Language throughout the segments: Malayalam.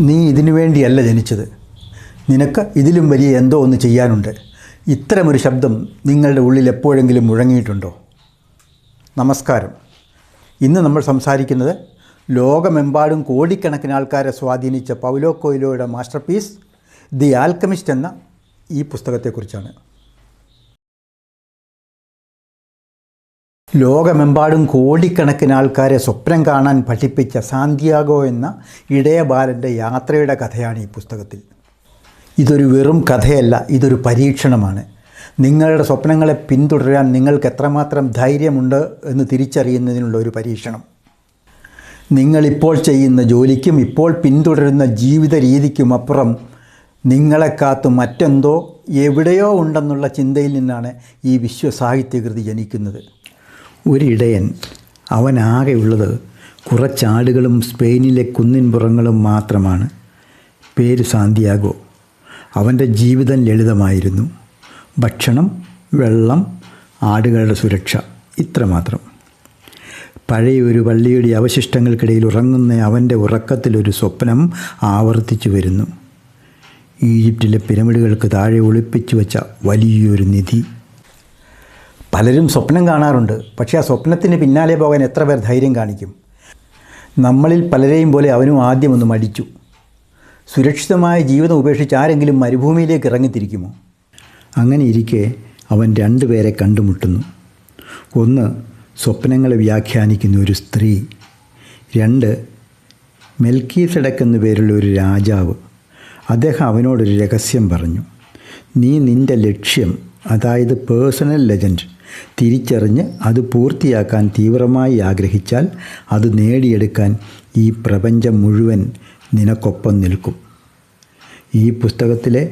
നീ ഇതിനു വേണ്ടിയല്ല ജനിച്ചത്. നിനക്ക് ഇതിലും വലിയ എന്തോ ഒന്ന് ചെയ്യാനുണ്ട്. ഇത്തരമൊരു ശബ്ദം നിങ്ങളുടെ ഉള്ളിൽ എപ്പോഴെങ്കിലും മുഴങ്ങിയിട്ടുണ്ടോ? നമസ്കാരം. ഇന്ന് നമ്മൾ സംസാരിക്കുന്നത് ലോകമെമ്പാടും കോടിക്കണക്കിന് ആൾക്കാരെ സ്വാധീനിച്ച പൗലോ കൊയ്ലോയുടെ മാസ്റ്റർപീസ് ദി ആൽക്കമിസ്റ്റ് എന്ന ഈ പുസ്തകത്തെക്കുറിച്ചാണ്. ലോകമെമ്പാടും കോടിക്കണക്കിന് ആൾക്കാരെ സ്വപ്നം കാണാൻ പഠിപ്പിച്ച സാന്തിയാഗോ എന്ന ഇടയ ബാലൻ്റെ യാത്രയുടെ കഥയാണ് ഈ പുസ്തകത്തിൽ. ഇതൊരു വെറും കഥയല്ല, ഇതൊരു പരീക്ഷണമാണ്. നിങ്ങളുടെ സ്വപ്നങ്ങളെ പിന്തുടരാൻ നിങ്ങൾക്ക് എത്രമാത്രം ധൈര്യമുണ്ട് എന്ന് തിരിച്ചറിയുന്നതിനുള്ള ഒരു പരീക്ഷണം. നിങ്ങളിപ്പോൾ ചെയ്യുന്ന ജോലിക്കും ഇപ്പോൾ പിന്തുടരുന്ന ജീവിത രീതിക്കുമപ്പുറം നിങ്ങളെ കാത്ത് മറ്റെന്തോ എവിടെയോ ഉണ്ടെന്നുള്ള ചിന്തയിൽ നിന്നാണ് ഈ വിശ്വസാഹിത്യകൃതി ജനിക്കുന്നത്. ഒരിടയൻ, അവനാകെയുള്ളത് കുറച്ചാടുകളും സ്പെയിനിലെ കുന്നിൻപുറങ്ങളും മാത്രമാണ്. പേര് സാന്തിയാഗോ. അവൻ്റെ ജീവിതം ലളിതമായിരുന്നു. ഭക്ഷണം, വെള്ളം, ആടുകളുടെ സുരക്ഷ, ഇത്രമാത്രം. പഴയൊരു പള്ളിയുടെ അവശിഷ്ടങ്ങൾക്കിടയിൽ ഉറങ്ങുന്ന അവൻ്റെ ഉറക്കത്തിലൊരു സ്വപ്നം ആവർത്തിച്ചു വരുന്നു. ഈജിപ്തിലെ പിരമിഡുകൾക്ക് താഴെ ഒളിപ്പിച്ചു വെച്ച വലിയൊരു നിധി. പലരും സ്വപ്നം കാണാറുണ്ട്, പക്ഷേ ആ സ്വപ്നത്തിന് പിന്നാലെ പോകാൻ എത്ര പേർ ധൈര്യം കാണിക്കും? നമ്മളിൽ പലരെയും പോലെ അവനും ആദ്യം ഒന്ന് മടിച്ചു. സുരക്ഷിതമായ ജീവിതം ഉപേക്ഷിച്ച് ആരെങ്കിലും മരുഭൂമിയിലേക്ക് ഇറങ്ങിത്തിരിക്കുമോ? അങ്ങനെ ഇരിക്കെ അവൻ രണ്ടുപേരെ കണ്ടുമുട്ടുന്നു. ഒന്ന്, സ്വപ്നങ്ങളെ വ്യാഖ്യാനിക്കുന്ന ഒരു സ്ത്രീ. രണ്ട്, മെൽക്കീസെഡെക്ക് എന്നു പേരുള്ള ഒരു രാജാവ്. അദ്ദേഹം അവനോടൊരു രഹസ്യം പറഞ്ഞു. നീ നിൻ്റെ ലക്ഷ്യം, അതായത് പേഴ്സണൽ ലെജൻഡ്, തിരിച്ചറിഞ്ഞ് അത് പൂർത്തിയാക്കാൻ തീവ്രമായി ആഗ്രഹിച്ചാൽ അത് നേടിയെടുക്കാൻ ഈ പ്രപഞ്ചം മുഴുവൻ നിനക്കൊപ്പം നിൽക്കും. ഈ പുസ്തകത്തിലെ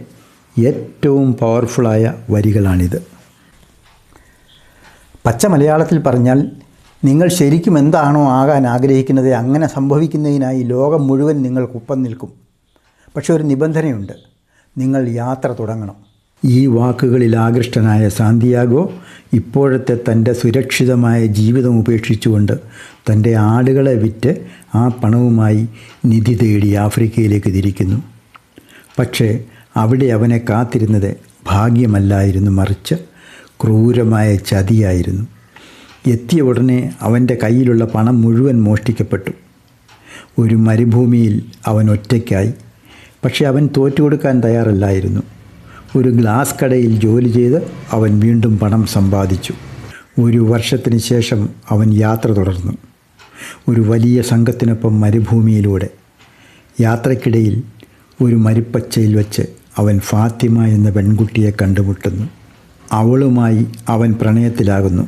ഏറ്റവും പവർഫുള്ളായ വരികളാണിത്. പച്ച മലയാളത്തിൽ പറഞ്ഞാൽ, നിങ്ങൾ ശരിക്കും എന്താണോ ആകാൻ ആഗ്രഹിക്കുന്നത് അങ്ങനെ സംഭവിക്കുന്നതിനായി ലോകം മുഴുവൻ നിങ്ങൾക്കൊപ്പം നിൽക്കും. പക്ഷേ ഒരു നിബന്ധനയുണ്ട്, നിങ്ങൾ യാത്ര തുടങ്ങണം. ഈ വാക്കുകളിൽ ആകൃഷ്ടനായ സാന്തിയാഗോ ഇപ്പോഴത്തെ തൻ്റെ സുരക്ഷിതമായ ജീവിതം ഉപേക്ഷിച്ചുകൊണ്ട് തൻ്റെ ആടുകളെ വിറ്റ് ആ പണവുമായി നിധി തേടി ആഫ്രിക്കയിലേക്ക് തിരിക്കുന്നു. പക്ഷേ അവിടെ അവനെ കാത്തിരുന്നത് ഭാഗ്യമല്ലായിരുന്നു, മറിച്ച് ക്രൂരമായ ചതിയായിരുന്നു. എത്തിയ ഉടനെ അവൻ്റെ കയ്യിലുള്ള പണം മുഴുവൻ മോഷ്ടിക്കപ്പെട്ടു. ഒരു മരുഭൂമിയിൽ അവൻ ഒറ്റയ്ക്കായി. പക്ഷേ അവൻ തോറ്റുകൊടുക്കാൻ തയ്യാറല്ലായിരുന്നു. ഒരു ഗ്ലാസ് കടയിൽ ജോലി ചെയ്ത് അവൻ വീണ്ടും പണം സമ്പാദിച്ചു. ഒരു വർഷത്തിന് ശേഷം അവൻ യാത്ര തുടർന്നു, ഒരു വലിയ സംഘത്തിനൊപ്പം മരുഭൂമിയിലൂടെ. യാത്രക്കിടയിൽ ഒരു മരുപ്പച്ചയിൽ വെച്ച് അവൻ ഫാത്തിമ എന്ന പെൺകുട്ടിയെ കണ്ടുമുട്ടുന്നു. അവളുമായി അവൻ പ്രണയത്തിലാകുന്നു.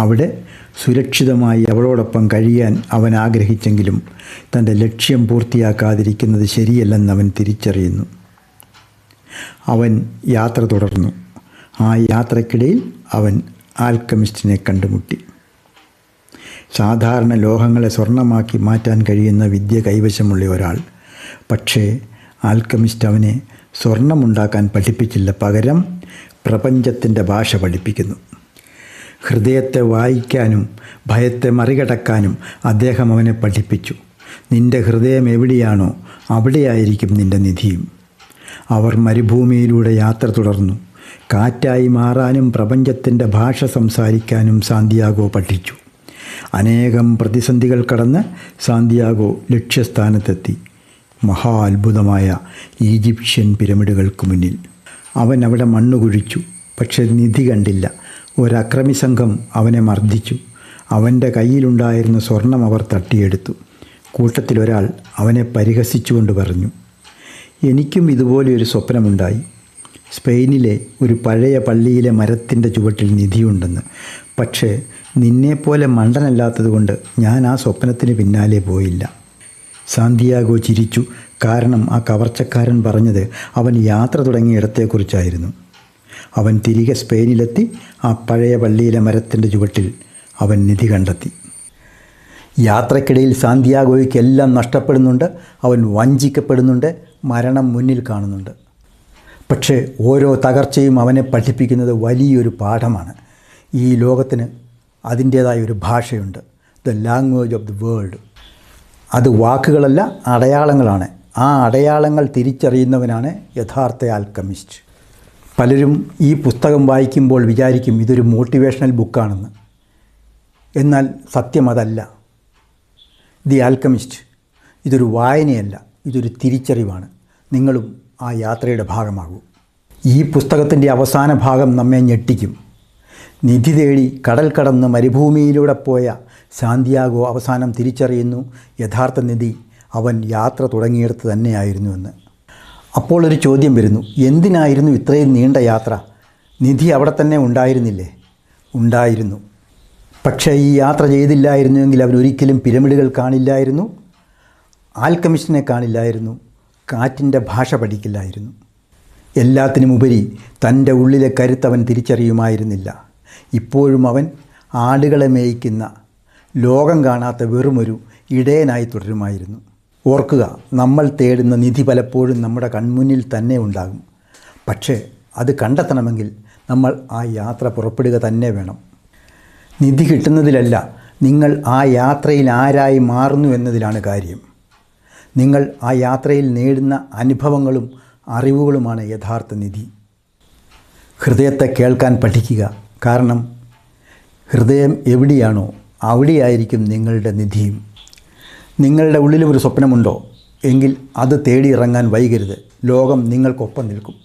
അവിടെ സുരക്ഷിതമായി അവളോടൊപ്പം കഴിയാൻ അവൻ ആഗ്രഹിച്ചെങ്കിലും തൻ്റെ ലക്ഷ്യം പൂർത്തിയാക്കാതിരിക്കുന്നത് ശരിയല്ലെന്ന് അവൻ തിരിച്ചറിയുന്നു. അവൻ യാത്ര തുടർന്നു. ആ യാത്രക്കിടയിൽ അവൻ ആൽക്കമിസ്റ്റിനെ കണ്ടുമുട്ടി. സാധാരണ ലോഹങ്ങളെ സ്വർണ്ണമാക്കി മാറ്റാൻ കഴിയുന്ന വിദ്യ കൈവശമുള്ള ഒരാൾ. പക്ഷേ ആൽക്കമിസ്റ്റ് അവനെ സ്വർണ്ണമുണ്ടാക്കാൻ പഠിപ്പിച്ചില്ല, പകരം പ്രപഞ്ചത്തിൻ്റെ ഭാഷ പഠിപ്പിക്കുന്നു. ഹൃദയത്തെ വായിക്കാനും ഭയത്തെ മറികടക്കാനും അദ്ദേഹം അവനെ പഠിപ്പിച്ചു. നിൻ്റെ ഹൃദയം എവിടെയാണോ അവിടെയായിരിക്കും നിൻ്റെ നിധിയും. അവർ മരുഭൂമിയിലൂടെ യാത്ര തുടർന്നു. കാറ്റായി മാറാനും പ്രപഞ്ചത്തിൻ്റെ ഭാഷ സംസാരിക്കാനും സാന്തിയാഗോ പഠിച്ചു. അനേകം പ്രതിസന്ധികൾ കടന്ന് സാന്തിയാഗോ ലക്ഷ്യസ്ഥാനത്തെത്തി, മഹാ അത്ഭുതമായ ഈജിപ്ഷ്യൻ പിരമിഡുകൾക്ക് മുന്നിൽ. അവൻ അവിടെ മണ്ണ് കുഴിച്ചു, പക്ഷെ നിധി കണ്ടില്ല. ഒരക്രമി സംഘം അവനെ മർദ്ദിച്ചു. അവൻ്റെ കയ്യിലുണ്ടായിരുന്ന സ്വർണം അവർ തട്ടിയെടുത്തു. കൂട്ടത്തിലൊരാൾ അവനെ പരിഹസിച്ചുകൊണ്ട് പറഞ്ഞു, എനിക്കും ഇതുപോലെയൊരു സ്വപ്നമുണ്ടായി. സ്പെയിനിലെ ഒരു പഴയ പള്ളിയിലെ മരത്തിൻ്റെ ചുവട്ടിൽ നിധിയുണ്ടെന്ന്. പക്ഷേ നിന്നെപ്പോലെ മണ്ടനല്ലാത്തതുകൊണ്ട് ഞാൻ ആ സ്വപ്നത്തിന് പിന്നാലെ പോയില്ല. സാന്തിയാഗോ ചിരിച്ചു. കാരണം ആ കവർച്ചക്കാരൻ പറഞ്ഞത് അവൻ യാത്ര തുടങ്ങിയ ഇടത്തെക്കുറിച്ചായിരുന്നു. അവൻ തിരികെ സ്പെയിനിലെത്തി. ആ പഴയ പള്ളിയിലെ മരത്തിൻ്റെ ചുവട്ടിൽ അവൻ നിധി കണ്ടെത്തി. യാത്രക്കിടയിൽ സാന്തിയാഗോയ്ക്ക് എല്ലാം നഷ്ടപ്പെടുന്നുണ്ട്. അവൻ വഞ്ചിക്കപ്പെടുന്നുണ്ട്. മരണം മുന്നിൽ കാണുന്നുണ്ട്. പക്ഷേ ഓരോ തകർച്ചയും അവനെ പഠിപ്പിക്കുന്നത് വലിയൊരു പാഠമാണ്. ഈ ലോകത്തിന് അതിൻ്റേതായ ഒരു ഭാഷയുണ്ട്, the language of the world. അത് വാക്കുകളല്ല, അടയാളങ്ങളാണ്. ആ അടയാളങ്ങൾ തിരിച്ചറിയുന്നവനാണ് യഥാർത്ഥ ആൽക്കമിസ്റ്റ്. പലരും ഈ പുസ്തകം വായിക്കുമ്പോൾ വിചാരിക്കും ഇതൊരു മോട്ടിവേഷണൽ ബുക്കാണെന്ന്. എന്നാൽ സത്യം അതല്ല. ദി ആൽക്കമിസ്റ്റ് ഇതൊരു വായനയല്ല, ഇതൊരു തിരിച്ചറിവാണ്. നിങ്ങളും ആ യാത്രയുടെ ഭാഗമാകൂ. ഈ പുസ്തകത്തിൻ്റെ അവസാന ഭാഗം നമ്മെ ഞെട്ടിക്കും. നിധി തേടി കടൽ കടന്ന് മരുഭൂമിയിലൂടെ പോയ സാന്തിയാഗോ അവസാനം തിരിച്ചറിയുന്നു യഥാർത്ഥ നിധി അവൻ യാത്ര തുടങ്ങിയിടത്ത് തന്നെയായിരുന്നുവെന്ന്. അപ്പോൾ ഒരു ചോദ്യം വരുന്നു, എന്തിനായിരുന്നു ഇത്രയും നീണ്ട യാത്ര? നിധി അവിടെ തന്നെ ഉണ്ടായിരുന്നില്ലേ? ഉണ്ടായിരുന്നു. പക്ഷേ ഈ യാത്ര ചെയ്തില്ലായിരുന്നുവെങ്കിൽ അവരൊരിക്കലും പിരമിഡുകൾ കാണില്ലായിരുന്നു, ആൽക്കമിസ്റ്റിനെ കാണില്ലായിരുന്നു, കാറ്റിൻ്റെ ഭാഷ പഠിക്കില്ലായിരുന്നു. എല്ലാത്തിനുമുപരി തൻ്റെ ഉള്ളിലെ കരുത്തവൻ തിരിച്ചറിയുമായിരുന്നില്ല. ഇപ്പോഴും അവൻ ആടുകളെ മേയ്ക്കുന്ന, ലോകം കാണാത്ത വെറുമൊരു ഇടയനായി തുടരുമായിരുന്നു. ഓർക്കുക, നമ്മൾ തേടുന്ന നിധി പലപ്പോഴും നമ്മുടെ കൺമുന്നിൽ തന്നെ ഉണ്ടാകും. പക്ഷേ അത് കണ്ടെത്തണമെങ്കിൽ നമ്മൾ ആ യാത്ര പുറപ്പെടുക തന്നെ വേണം. നിധി കിട്ടുന്നതിലല്ല, നിങ്ങൾ ആ യാത്രയിൽ ആരായി മാറുന്നു എന്നതിലാണ് കാര്യം. നിങ്ങൾ ആ യാത്രയിൽ നേടുന്ന അനുഭവങ്ങളും അറിവുകളുമാണ് യഥാർത്ഥ നിധി. ഹൃദയത്തെ കേൾക്കാൻ പഠിക്കുക. കാരണം ഹൃദയം എവിടെയാണോ അവിടെയായിരിക്കും നിങ്ങളുടെ നിധിയും. നിങ്ങളുടെ ഉള്ളിലും ഒരു സ്വപ്നമുണ്ടോ? എങ്കിൽ അത് തേടി ഇറങ്ങാൻ വൈകരുത്. ലോകം നിങ്ങൾക്കൊപ്പം നിൽക്കും.